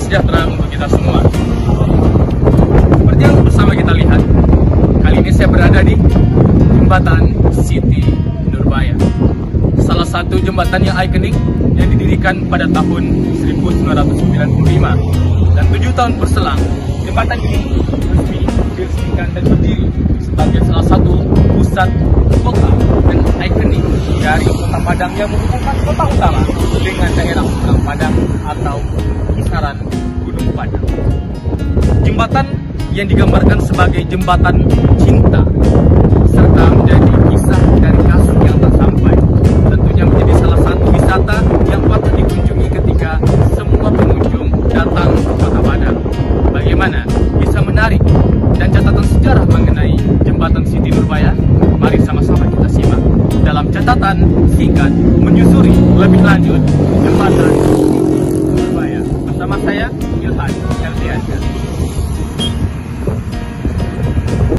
sejahtera untuk kita semua. Seperti yang bersama kita lihat, kali ini saya berada di Jembatan Siti Nurbaya, salah satu jembatan yang ikonik yang didirikan pada tahun 1995. Dan 7 tahun berselang, jembatan ini resmi diresmikan dan berdiri sebagai salah satu pusat kota dan ikonik dari Kota Padang yang menghubungkan kota utama dengan daerah Gunung Padang atau kisaran Gunung Padang. Jembatan yang digambarkan sebagai jembatan cinta serta menjadi kisah dari kasih yang tak sampai, tentunya menjadi salah satu wisata yang patut dikunjungi ketika semua pengunjung datang ke Kota Padang. Bagaimana bisa menarik dan catatan sejarah mengenai Jembatan Siti Nurbaya? Mari sama-sama kita simak dalam catatan singkat menyusuri lebih lanjut Jembatan Siti Nurbaya bersama saya Ilhan Eldiansyah.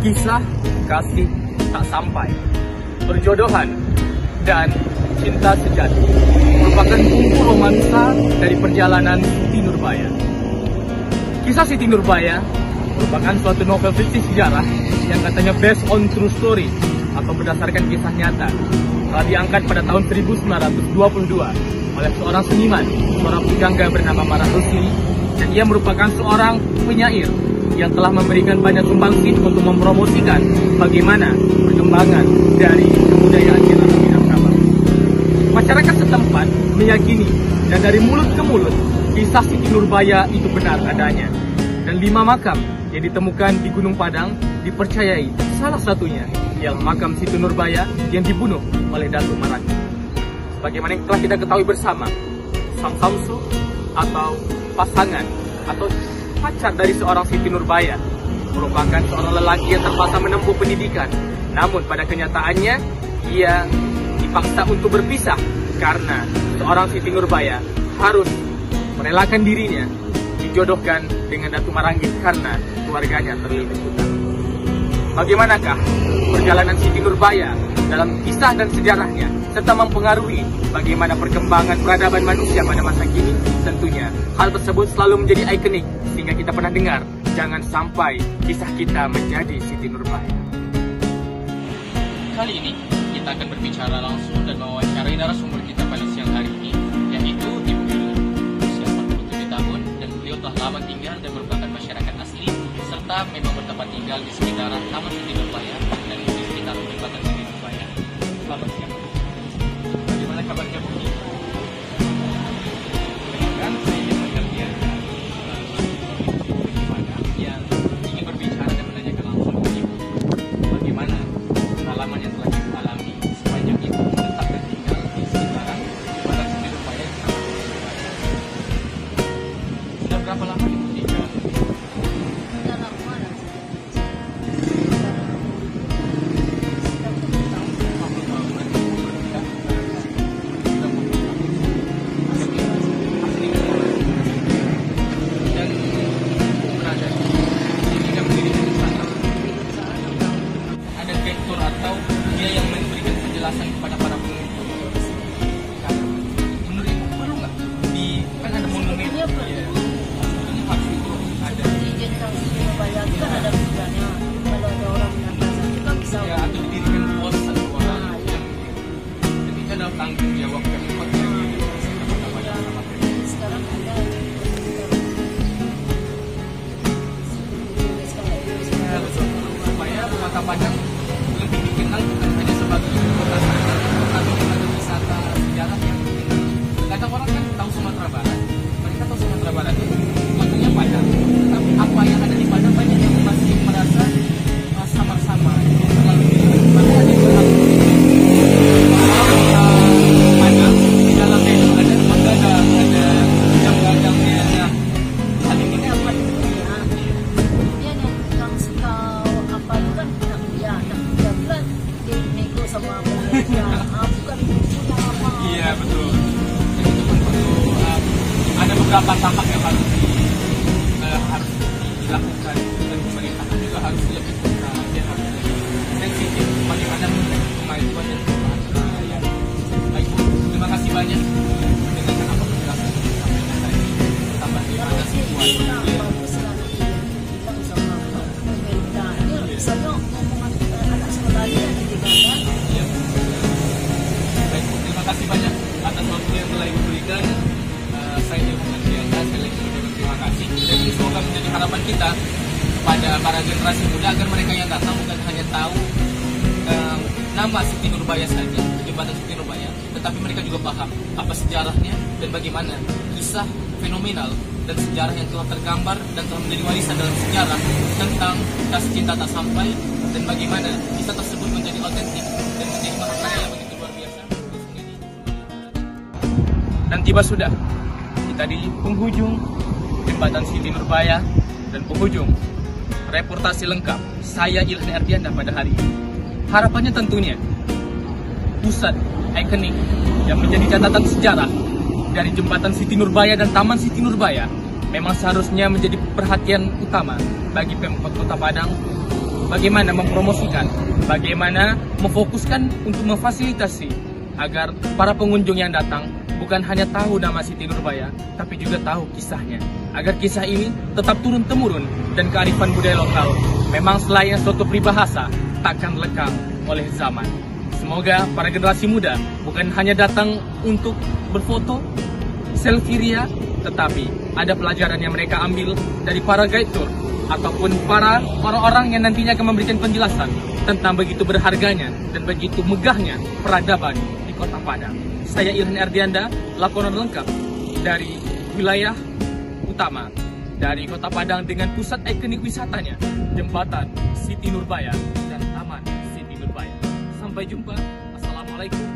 Kisah kasih tak sampai, perjodohan dan cinta sejati merupakan bumbu romansa dari perjalanan Siti Nurbaya. Kisah Siti Nurbaya merupakan suatu novel fiksi sejarah yang katanya based on true story atau berdasarkan kisah nyata. Telah diangkat pada tahun 1922 oleh seorang seniman, seorang pujangga bernama Marah Rusli, dan ia merupakan seorang penyair yang telah memberikan banyak sumbangsi untuk mempromosikan bagaimana perkembangan dari kebudayaan kita di Minangkabau. Masyarakat setempat meyakini dan dari mulut ke mulut kisah Siti Nurbaya itu benar adanya. Dan 5 makam yang ditemukan di Gunung Padang dipercayai salah satunya ialah makam Siti Nurbaya yang dibunuh oleh Datuk Maranggi. Bagaimana yang telah kita ketahui bersama, Sang Samsu atau pasangan atau pacar dari seorang Siti Nurbaya merupakan seorang lelaki yang terpaksa menempuh pendidikan. Namun pada kenyataannya ia dipaksa untuk berpisah karena seorang Siti Nurbaya harus merelakan dirinya dijodohkan dengan Datuk Maranggi karena keluarganya terlilit hutang. Bagaimanakah perjalanan Siti Nurbaya dalam kisah dan sejarahnya serta mempengaruhi bagaimana perkembangan peradaban manusia pada masa kini? Tentunya hal tersebut selalu menjadi ikonik sehingga kita pernah dengar, jangan sampai kisah kita menjadi Siti Nurbaya. Kali ini kita akan berbicara langsung dan mewawancarai narasumber kita pada siang hari ini, yaitu Ibu Yuli, usia 47 tahun, dan beliau telah lama tinggal dan merupakan masyarakat asli serta memang bertempat tinggal di sekitaran Taman Siti Nurbaya dan di sekitar Jembatan Siti Nurbaya. Selamat siang. Bagaimana kabarnya Bu? Berapa lama Ibu tinggal? Sudah lama lah. Dan berada di sini dan mendirikan di sana. Ada direktur atau dia yang memberikan penjelasan kepada para pengunjung. Menurut Ibu perlu nggak di kan ada monumen? Iya perlu. Bayangkan ada pilihannya kalau ada orang menangkap juga bisa ya atau didirikan pos satu orang jadi itu adalah tanggung jawab yang sekarang ada supaya Kota Padang lebih dikenal bukan hanya sebagai kota saja atau sebagai wisata sejarah yang kadang orang kan tahu Sumatera Barat, mereka tahu Sumatera Barat itu waktunya Padang, tapi apa yang ada di Padang banyak yang masih merasa samar-samar terlalu makanya ada Padang di dalamnya itu ada menggadang, ada yang gadangnya hal ini apa dia yang suka apa itu kan ya bukan dia nego sama pemerintah bukan punya apa iya betul. Jadi itu kan perlu ada beberapa tahap yang harus dilakukan dan pemerintah juga harus lebih dia harus lebih sensitif bagaimana kemajuan dan perubahan rakyat. Baik Bu, terima kasih banyak dengan apa penjelasan yang disampaikan tadi tentang bagaimana situasi para generasi muda agar mereka yang datang bukan hanya tahu nama Siti Nurbaya saja, jembatan Siti Nurbaya, tetapi mereka juga paham apa sejarahnya dan bagaimana kisah fenomenal dan sejarah yang telah tergambar dan telah menjadi warisan dalam sejarah tentang kasih cinta tak sampai, dan bagaimana kisah tersebut menjadi otentik dan menjadi makna yang begitu luar biasa. Dan tiba sudah kita di penghujung jembatan Siti Nurbaya dan penghujung reportasi lengkap saya Ilhan Erdianda pada hari ini. Harapannya tentunya pusat ikonik yang menjadi catatan sejarah dari jembatan Siti Nurbaya dan Taman Siti Nurbaya memang seharusnya menjadi perhatian utama bagi Pemkot Kota Padang, bagaimana mempromosikan, bagaimana memfokuskan untuk memfasilitasi agar para pengunjung yang datang bukan hanya tahu nama Siti Nurbaya, tapi juga tahu kisahnya, agar kisah ini tetap turun-temurun dan kearifan budaya lokal memang selain suatu peribahasa takkan lekang oleh zaman. Semoga para generasi muda bukan hanya datang untuk berfoto, selfie ria, tetapi ada pelajaran yang mereka ambil dari para guide tour ataupun para orang-orang yang nantinya akan memberikan penjelasan tentang begitu berharganya dan begitu megahnya peradaban di Kota Padang. Saya Ilhan Erdianda, laporan lengkap dari wilayah utama dari Kota Padang dengan pusat ikonik wisatanya, Jembatan Siti Nurbaya dan Taman Siti Nurbaya. Sampai jumpa. Assalamualaikum.